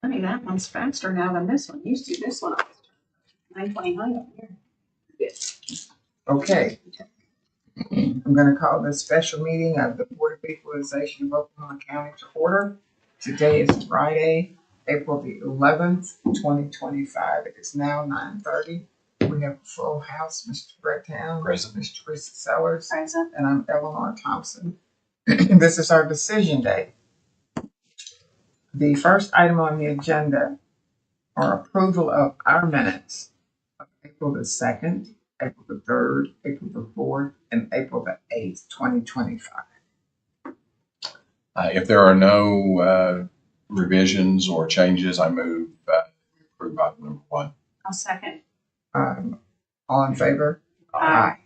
Honey, that one's faster now than this one. Used to this one. 9:29 up here. Yes. Okay. I'm going to call this special meeting of the Board of Equalization of Oklahoma County to order. Today is Friday, April the 11th, 2025. It is now 9:30. We have a full house. Mr. Brett Town, Present. Ms. Teresa Sellers, Present. and I'm Eleanor Thompson. This is our decision day. The first item on the agenda are approval of our minutes of April the 2nd, April the 3rd, April the 4th, and April the 8th, 2025. If there are no revisions or changes, I move approve item number 1. I'll second. All in favor? Aye.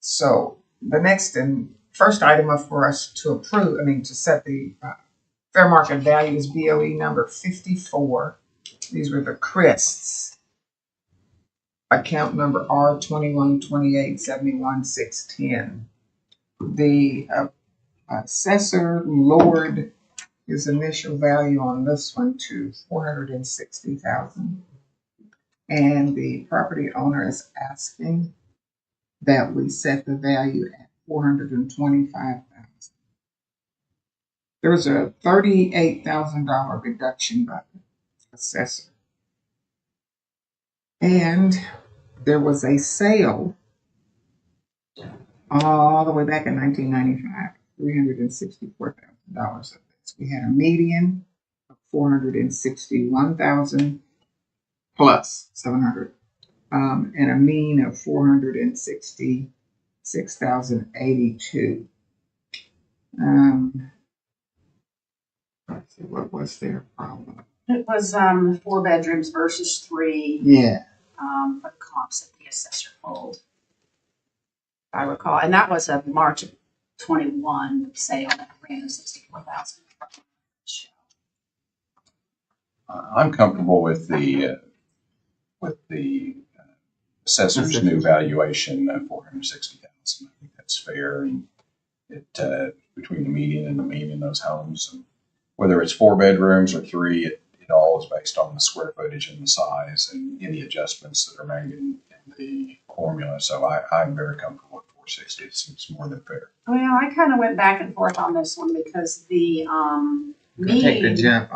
So the next and first item for us to approve, to set the fair market value is BOE number 54. These were the Christs. Account number R212871-610. The assessor lowered his initial value on this one to $460,000, and the property owner is asking that we set the value at $425,000. There was a $38,000 reduction by the assessor. And there was a sale all the way back in 1995, $364,000 of this. We had a median of $461,000 plus $700, and a mean of $466,082. Let's see, what was their problem? It was 4 bedrooms versus 3. Yeah. For the comps that the assessor pulled, if I recall, and that was a March of 21 sale at $364,000. I'm comfortable with the assessor's new valuation of $460,000. I think that's fair, and it between the median and the mean in those homes, and whether it's 4 bedrooms or 3, it all is based on the square footage and the size and any adjustments that are made in the formula. So I'm very comfortable with 460. It seems more than fair. Well, I kind of went back and forth on this one because the Take the mean. jump.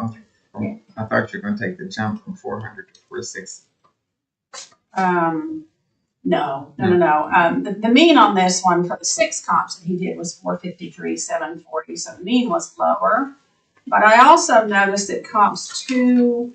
I thought you were going to take the jump from 400 to 460. No. The mean on this one for the 6 comps that he did was 453,740. So the mean was lower. But I also noticed that comps 2,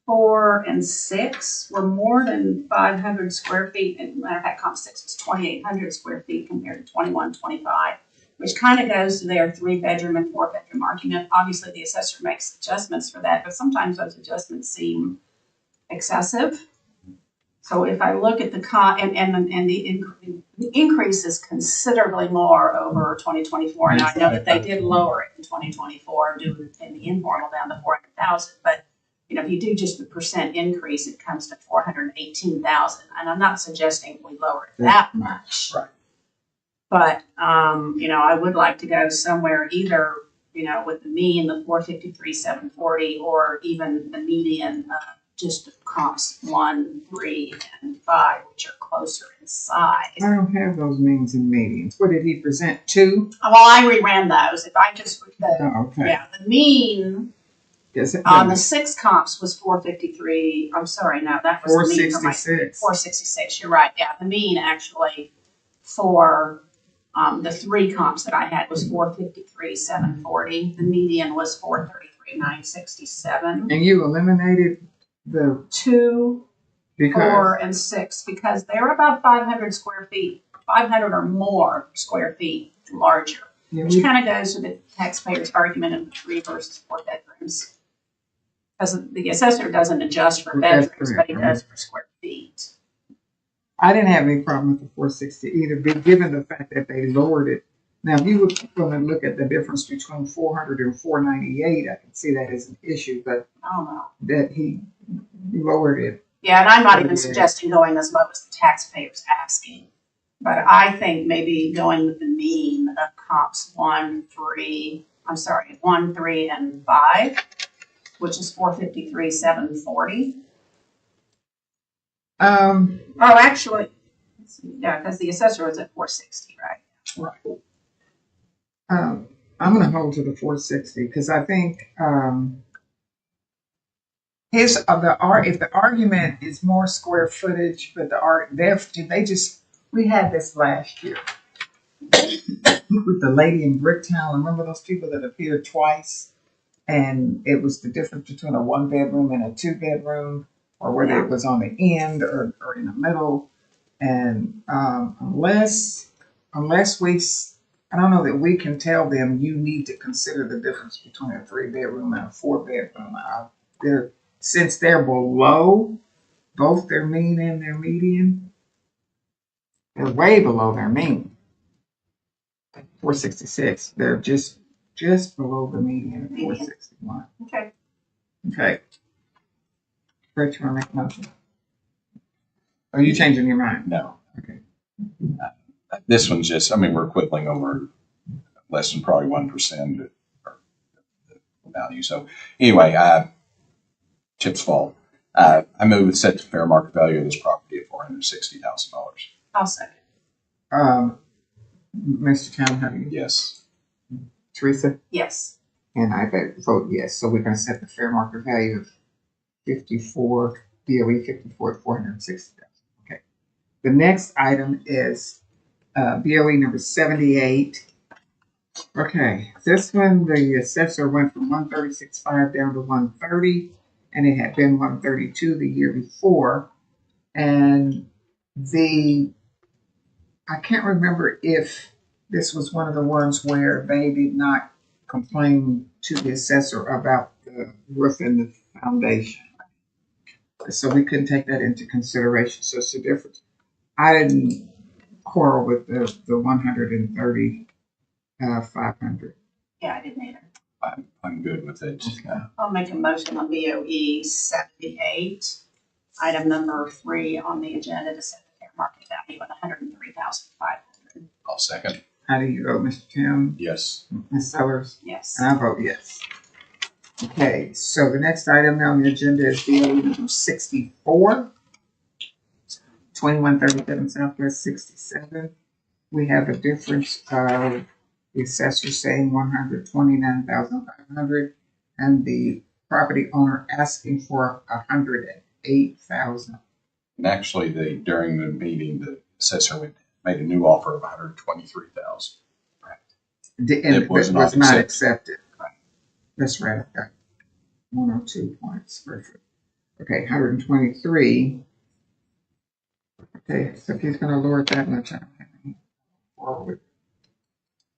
4, and 6 were more than 500 square feet. And matter of fact, comp 6 was 2,800 square feet compared to 2,125, which kind of goes to their 3-bedroom and 4-bedroom argument. Obviously, the assessor makes adjustments for that, but sometimes those adjustments seem excessive. So if I look at the the increase is considerably more over 2024, and I know that they did lower it in 2024 due to the informal down to 400,000. But if you do just the percent increase, it comes to 418,000. And I'm not suggesting we lower it that much. Right. But I would like to go somewhere either with the mean, the 453,740, or even the median. Just comps 1, 3, and 5, which are closer in size. I don't have those means and medians. What did he present? 2? Well, I reran those. If I just okay. The mean on the 6 comps was 453. I'm sorry, no, that was 466. 466. You're right. Yeah, the mean actually for the 3 comps that I had was 453,740. The median was 433,967. And you eliminated the 2, 4, and 6 because they're about 500 square feet, 500 or more square feet larger, which kind of goes with the taxpayer's argument of the 3 versus 4 bedrooms. Because the assessor doesn't adjust for bedrooms, but he does for square feet. I didn't have any problem with the 460 either, but given the fact that they lowered it. Now, if you were going to look at the difference between 400 and 498, I can see that as an issue, but I don't know that he lowered it. Yeah, and I'm not even suggesting going as low as the taxpayer's asking. But I think maybe going with the mean of comps 1, 3, and 5 which is 453,740. Um, Oh, actually, let's see, yeah, because the assessor was at 460, right? Right. I'm gonna hold to the 460 because I think his if the argument is more square footage, but we had this last year with the lady in Bricktown. Remember those people that appeared twice, and it was the difference between a 1 bedroom and a 2 bedroom, or whether it was on the end or in the middle. And unless I don't know that we can tell them you need to consider the difference between a 3 bedroom and a 4 bedroom. Since they're below both their mean and their median, they're way below their mean. 466. They're just below the median at 461. Okay. Okay. Rich, you want to make a motion? Are you changing your mind? No. Okay. This one's just, I mean, we're quibbling over less than probably 1% of the value. So anyway, Chip's fault. I move to set the fair market value of this property at $460,000. I'll second. Mr. Town, how do you? Yes. Teresa? Yes. And I vote yes. So we're going to set the fair market value of 54, BOE 54 at 460,000. Okay. The next item is BOE number 78. Okay. This one, the assessor went from 136.5 down to 130, and it had been 132 the year before. And I can't remember if this was one of the ones where they did not complain to the assessor about the roof and the foundation. So we couldn't take that into consideration. So it's a difference. I didn't quarrel with the 130, 500. Yeah, I didn't either. I'm good with it. I'll make a motion on BOE 78, item number 3 on the agenda to set the fair market value at 103,500. I'll second. How do you vote, Mr. Town? Yes. Ms. Sellers? Yes. And I vote yes. Okay, so the next item on the agenda is BOE number 64, 2137 Southwest 67. We have a difference of the assessor saying 129,500 and the property owner asking for 108,000. And actually, during the meeting, the assessor made a new offer of 123,000. And It was not not accepted. accepted. Right. That's right. I've got 102 points. Perfect. Okay, 123. Okay, so if he's going to lower it that much, I don't have any forward.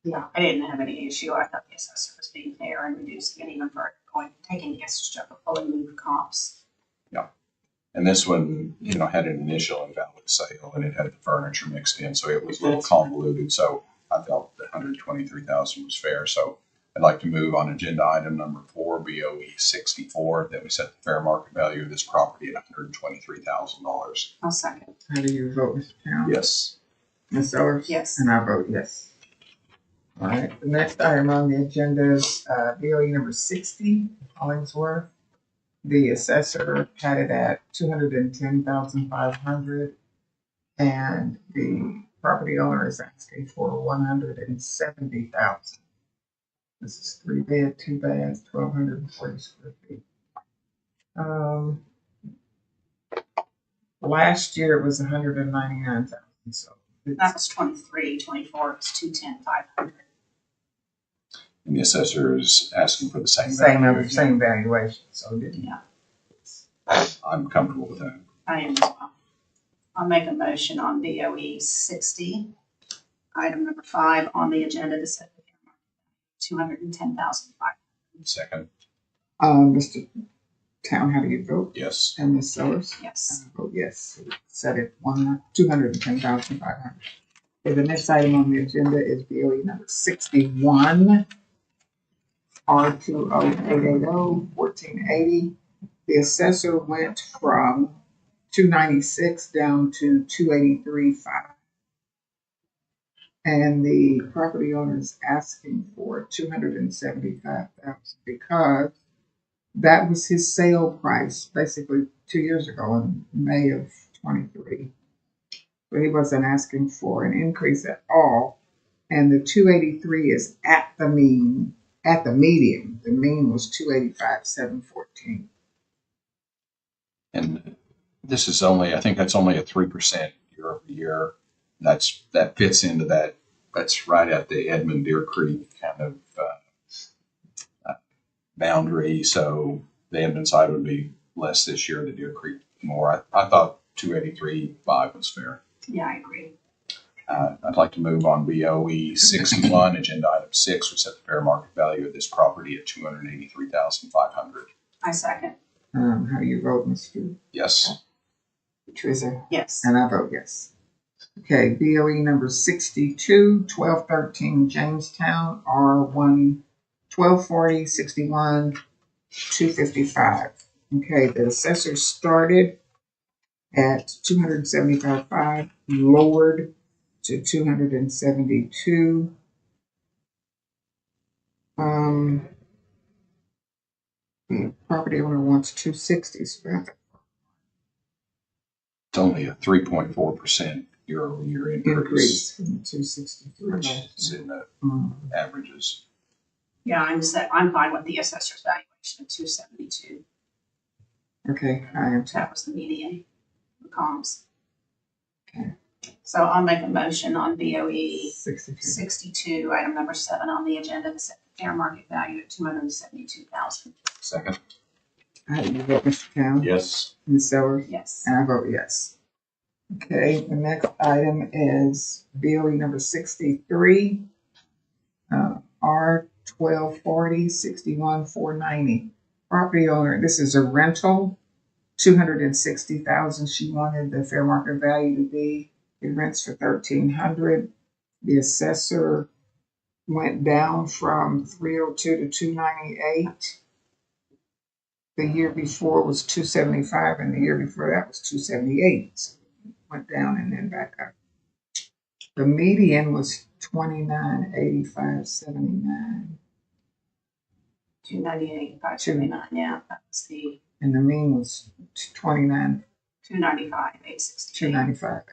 Yeah, I didn't have any issue. I thought the assessor was being fair and reducing it even further, taking the extra step of fully moved comps. Yeah. And this one, had an initial invalid sale and it had the furniture mixed in, so it was a little convoluted. So I felt that 123,000 was fair. So I'd like to move on agenda item number 4, BOE 64, that we set the fair market value of this property at $123,000. I'll second. How do you vote, Mr. Town? Yes. Ms. Sellers? Yes. And I vote yes. All right, the next item on the agenda is BOE number 60, Hollingsworth. The assessor had it at 210,500, and the property owner is asking for 170,000. This is 3 bed, 2 baths, 1,240 square feet. Last year it was 199,000. So That was 23, 24, it's 210,500. And the assessor is asking for the same same valuation. So Yeah, I'm comfortable with that. I am as well. I'll make a motion on BOE 60, item number 5 on the agenda to set the fair market value 210,500. Second. Mr. Town, how do you vote? Yes. And Ms. Sellers? Yes. I vote yes. Set it 210,500. Okay, the next item on the agenda is BOE number 61, R20880 1480. The assessor went from 296 down to 283.5. And the property owner is asking for 275,000 because That was his sale price, basically 2 years ago in May of 23. But he wasn't asking for an increase at all. And the 283 is at the median. The mean was 285,714. And this is only, I think that's only a 3% year over year. That fits into that. That's right at the Edmond Deer Creek kind of boundary. So the Edmond side would be less this year, the Deer Creek more. I thought 283.5 was fair. Yeah, I agree. I'd like to move on BOE 61, agenda item 6, which set the fair market value of this property at $283,500. I second. How do you vote, Mr. Yes. Teresa? Yes. And I vote yes. Okay, BOE number 62, 1213 Jamestown, R1, 1240, 61, 255. Okay, the assessor started at 275.5, lowered to 272. The property owner wants 260. So It's only a 3.4% year over year increase from 263. which is in the averages. Yeah, I'm fine with the assessor's valuation of 272. Okay, I am too. That was the median for comps. Okay. So I'll make a motion on BOE 62. 62, item number 7 on the agenda to set the fair market value at 272,000. Second. How do you vote, Mr. Town? Yes. Ms. Sellers? Yes. And I vote yes. Okay, the next item is BOE number 63, R 1240 61 490. Property owner, this is a rental, 260,000. She wanted the fair market value to be. It rents for 1,300. The assessor went down from 302 to 298. The year before was 275, and the year before that was 278. So it went down and then back up. The median was 2985.79, 298, 579, yeah, that's the and the mean was 29 295, 868.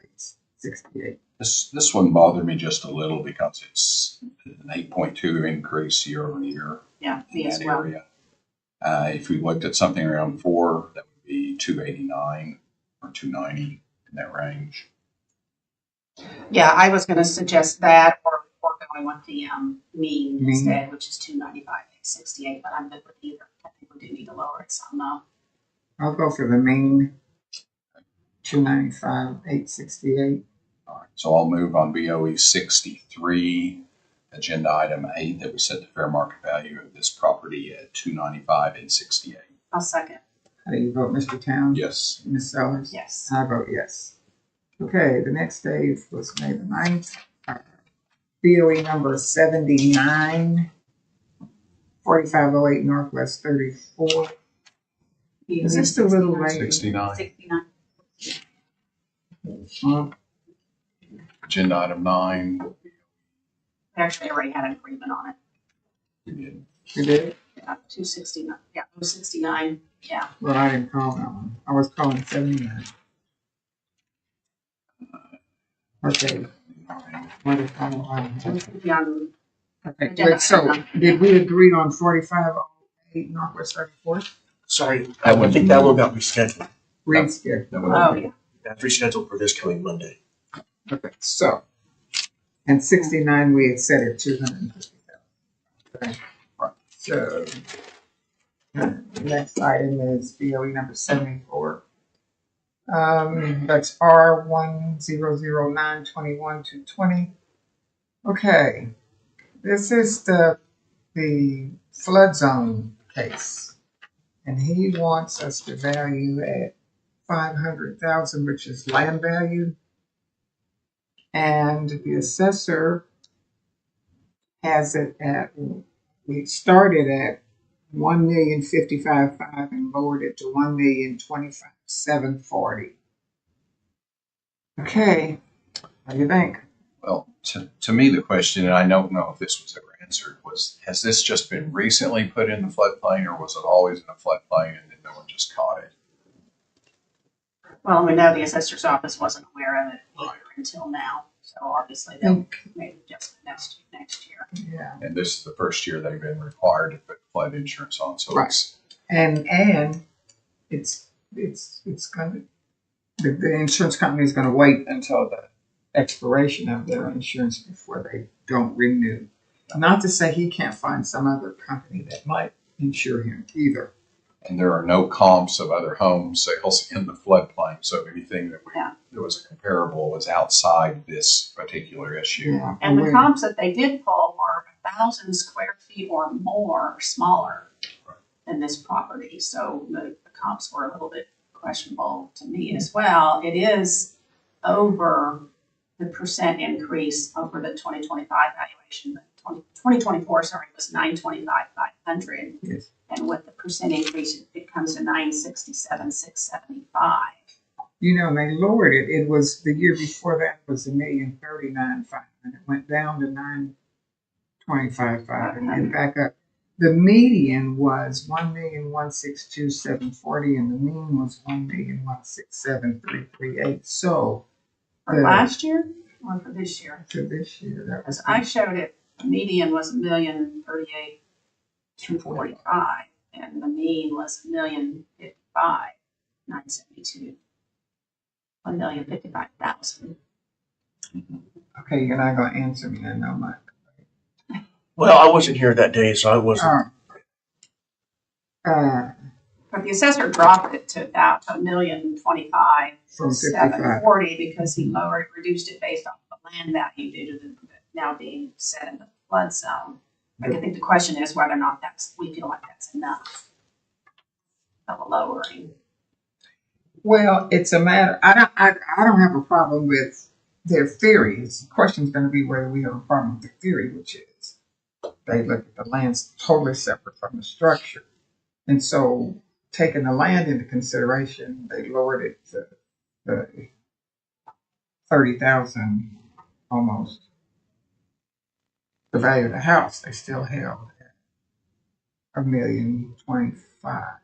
295.68. This one bothered me just a little because it's an 8.2 increase year over year Yeah, me in as that well. area. If we looked at something around 4, that would be 289 or 290 in that range. Yeah, I was going to suggest that or going with the mean Mean. instead, which is 295, 868, but I'm good with either. I think we do need to lower it some though. I'll go for the mean, 295.868. All right, so I'll move on BOE 63, agenda item 8, that we set the fair market value of this property at 295,868. I'll second. How do you vote, Mr. Town? Yes. Ms. Sellers? Yes. I vote yes. Okay, the next day was May the 9th. BOE number 79, 4508 Northwest 34. Is this the little lady? 69. 69. Agenda item 9. We actually already had an agreement on it. We did. You did? Yeah, 269. Yeah, it was 69. Yeah. Well, I didn't call that one. I was calling 79. Okay. What is that one? Young. Okay, Agenda wait, so item. did we agree on 4508 Northwest 34th? Sorry, I think that one got rescheduled. Rescheduled. That one. Oh, yeah. That's rescheduled for this coming Monday. Okay, so, and 69, we had set at 250,000. Okay. Right. So, the next item is BOE number 74. That's R100921-220. Okay, this is the flood zone case, and he wants us to value at 500,000, which is land value. And the assessor has it at, we started at 1,055,500 and lowered it to 1,025,740. Okay, what do you think? Well, to me, the question, and I don't know if this was ever answered, was, has this just been recently put in the floodplain, or was it always in a floodplain and then no one just caught it? Well, we know the assessor's office wasn't aware of it either Right. until now, so obviously they'll make adjustment next year. Yeah. And this is the first year they've been required to put flood insurance on, so Right. it's, And it's gonna, the insurance company is gonna wait until the expiration of their insurance before they don't renew. Not to say he can't find some other company that might insure him either. and there are no comps of other home sales in the floodplain, so anything that that was comparable was outside this particular issue. Yeah. And the comps that they did pull were 1,000 square feet or more, smaller than this property. So the comps were a little bit questionable to me as well. It is over the percent increase over the 2025 valuation. The 2024, sorry, was 925,500. Yes. And with the percent increase, it comes to 967,675. You know, and they lowered it. It was the year before that was $1,039,500. It went down to 925,500 and then back up. The median was 1,162,740 and the mean was 1,167,338. So For last year or for this year? for this year, that was Because I showed it, the median was 1,038,245 and the mean was 1,055,972. 1,055,000. okay. You're not gonna answer me, I know, Mike. Well, I wasn't here that day, so I wasn't. But the assessor dropped it to about 1,025,740 From 55. because he reduced it based off the land value due to the now being set in the flood zone. But I think the question is whether or not we feel like that's enough of a lowering. Well, it's a matter. I don't have a problem with their theories. The question's going to be whether we have a problem with the theory, which is they look at the land's totally separate from the structure, and so taking the land into consideration, they lowered it to the 30,000 almost. The value of the house they still held at $1,025,000.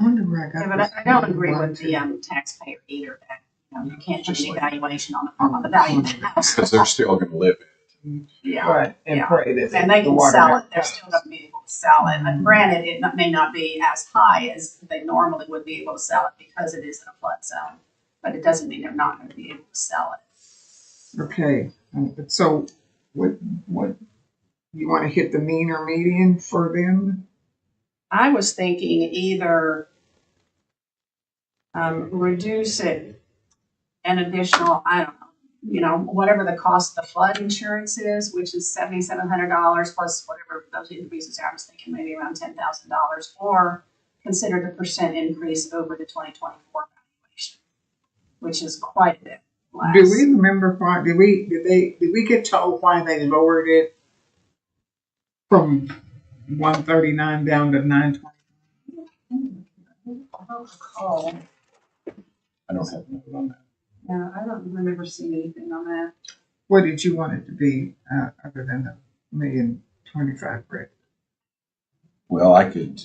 I wonder where I got Yeah, but this I don't agree one, with two. the taxpayer either that you can't do any valuation on the value of the house. Because they're still gonna live in it. Yeah. Right, and Yeah. pray that And they the can water sell never it, they're comes. still gonna be able to sell it, but granted, it may not be as high as they normally would be able to sell it because it is in a flood zone. But it doesn't mean they're not gonna be able to sell it. Okay, so what you want to hit the mean or median for them? I was thinking either reduce it an additional, I don't know, whatever the cost of the flood insurance is, which is $7,700 plus whatever those increases are. I was thinking maybe around $10,000, or consider the percent increase over the 2024 valuation, which is quite a bit less. Do we remember why? Did we get told why they lowered it from 139 down to 920? I don't recall. I don't have a note on that. Yeah, I don't remember seeing anything on that. What did you want it to be other than the 1,025,000, Brett? Well, I could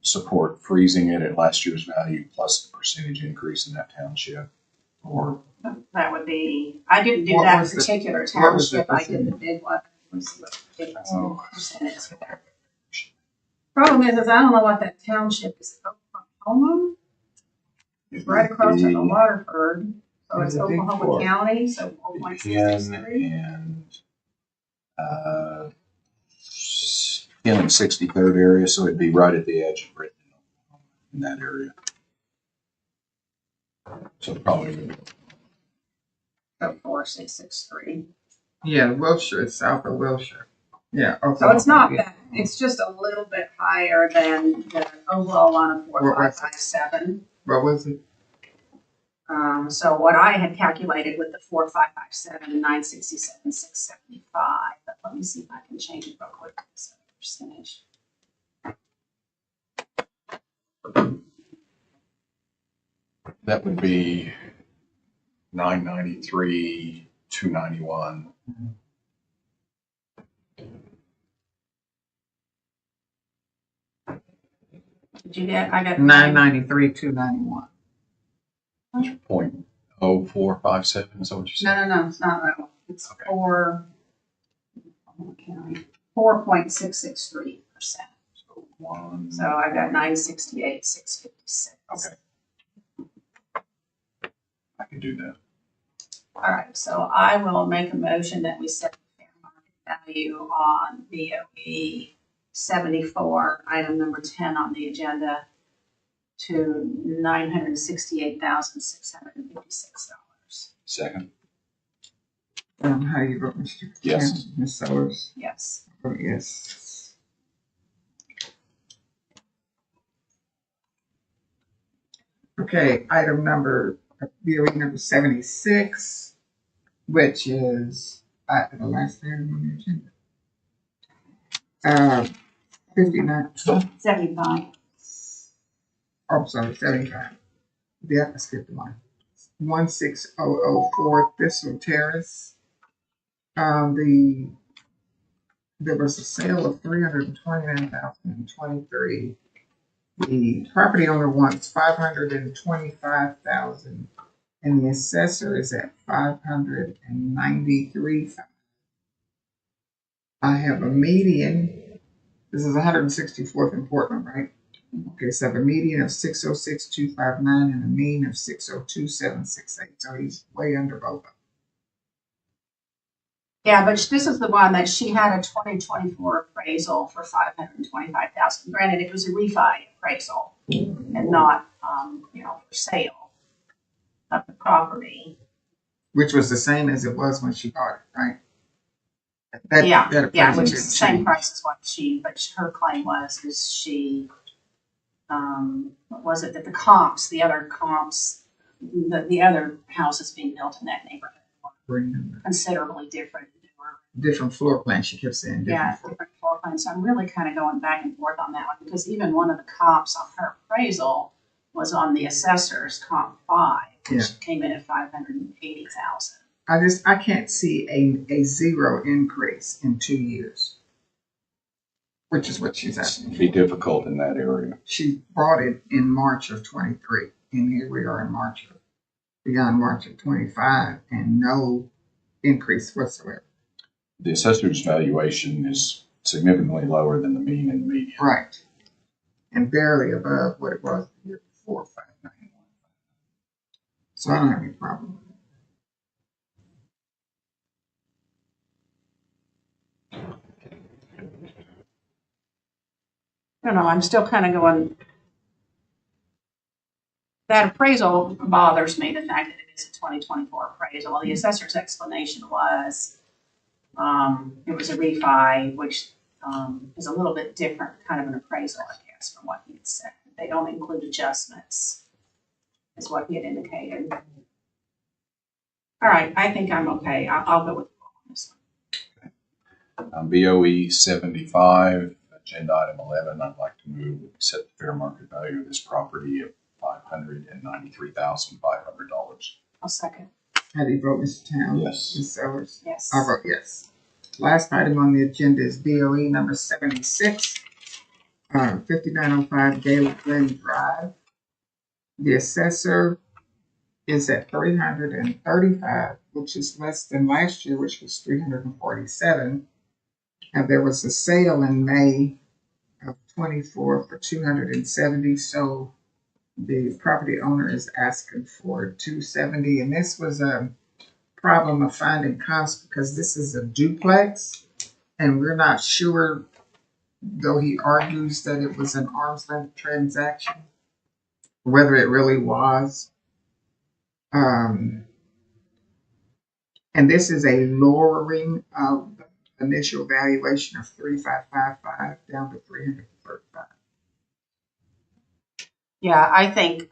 support freezing it at last year's value plus the percentage increase in that township. Or That would be, I didn't do What that was the- particular what was the township, I did the percentage? big one. Let me see what the difference in Oh. percentage there. Problem is I don't know what that township is, Oklahoma? It's right across from the Waterford, so it's It's a big Oklahoma fork. County, so Pen 0.663. and in the 63rd area, so it'd be right at the edge of Britain in that area. So probably So 4663. Yeah, Wilshire, it's south of Wilshire. Yeah, okay. So it's not that, it's just a little bit higher than the overall one of 4557. What was it? So what I had calculated with the 4557 and 967, 675, but let me see if I can change it real quick to this other percentage. that would be 993, 291. Did you get, I got 993, 291. 0.0457, is that what you said? No, it's not that one. It's Okay. 4.663%. So one. So I got 968, 656. Okay. I can do that. All right, so I will make a motion that we set the fair market value on BOE 74, item number 10 on the agenda, to $968,656. Second? How you vote, Mr. Yes. Chairman? Ms. Sellers? Yes. Oh, yes. Okay, item number, BOE number 76, which is the last item on the agenda. 59, 75. oh, sorry, 75. Yeah, I skipped one. 16004 Thistle Terrace. There was a sale of 329,023. The property owner wants 525,000, and the assessor is at 593. I have a median. This is 164th in Portland, right? Okay, so I have a median of 606,259 and a mean of 602,768. So he's way under both of them. Yeah, but this is the one that she had a 2024 appraisal for 525,000. Granted, it was a refi appraisal and not, for sale of the property. Which was the same as it was when she bought it, right? Yeah, appraisal which is didn't the same change. price as what but her claim was, what was it, that the other houses being built in that neighborhood were considerably different. Different floor plan, she kept saying. Different floor plans. So I'm really kind of going back and forth on that one because even one of the comps on her appraisal was on the assessor's comp 5, which came in at 580,000. I can't see a zero increase in 2 years, which is what she's asking. It'd be difficult in that area. She bought it in March of 23, and here we are in beyond March of 25, and no increase whatsoever. The assessor's valuation is significantly lower than the mean and the median. Right. And barely above what it was the year before, 591. So I don't have any problem with it. I don't know, I'm still kind of going, that appraisal bothers me, the fact that it is a 2024 appraisal. The assessor's explanation was, it was a refi, which is a little bit different kind of an appraisal, I guess, from what he had said. They don't include adjustments, is what he had indicated. All right, I think I'm okay. I'll go with this one. BOE 75, agenda item 11, I'd like to move to set the fair market value of this property at $593,500. I'll second. How do you vote, Mr. Town? Yes. Ms. Sellers? Yes. I vote yes. Last item on the agenda is BOE number 76, 5905 Galen Glen Drive. The assessor is at 335, which is less than last year, which was 347. And there was a sale in May of 24 for 270. So the property owner is asking for 270. And this was a problem of finding comps because this is a duplex and we're not sure, though he argues that it was an arm's length transaction, whether it really was. And this is a lowering of the initial valuation of 3555 down to 335. Yeah, I think,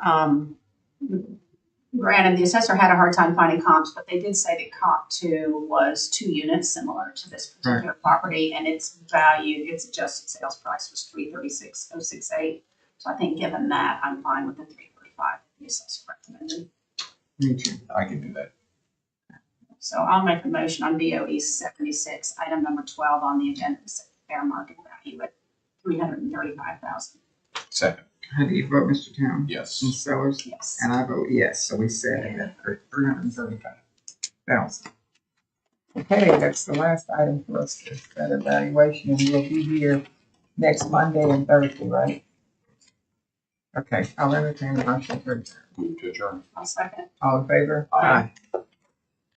granted, the assessor had a hard time finding comps, but they did say that comp 2 was 2 units similar to this particular property, and its adjusted sales price was $336,068. So I think given that, I'm fine with the 335 the assessor recommended. Me too. I can do that. So I'll make a motion on BOE 76, item number 12 on the agenda, to set the fair market value at $335,000. Second, How do you vote, Mr. Town? yes. Ms. Sellers? Yes. And I vote yes, so we set it at 335,000. Okay, that's the last item for us to set evaluation, and we'll be here next Monday and Thursday, right? Okay, I'll entertain a motion for adjournment. Move to adjourn. I'll second. All in favor? Aye.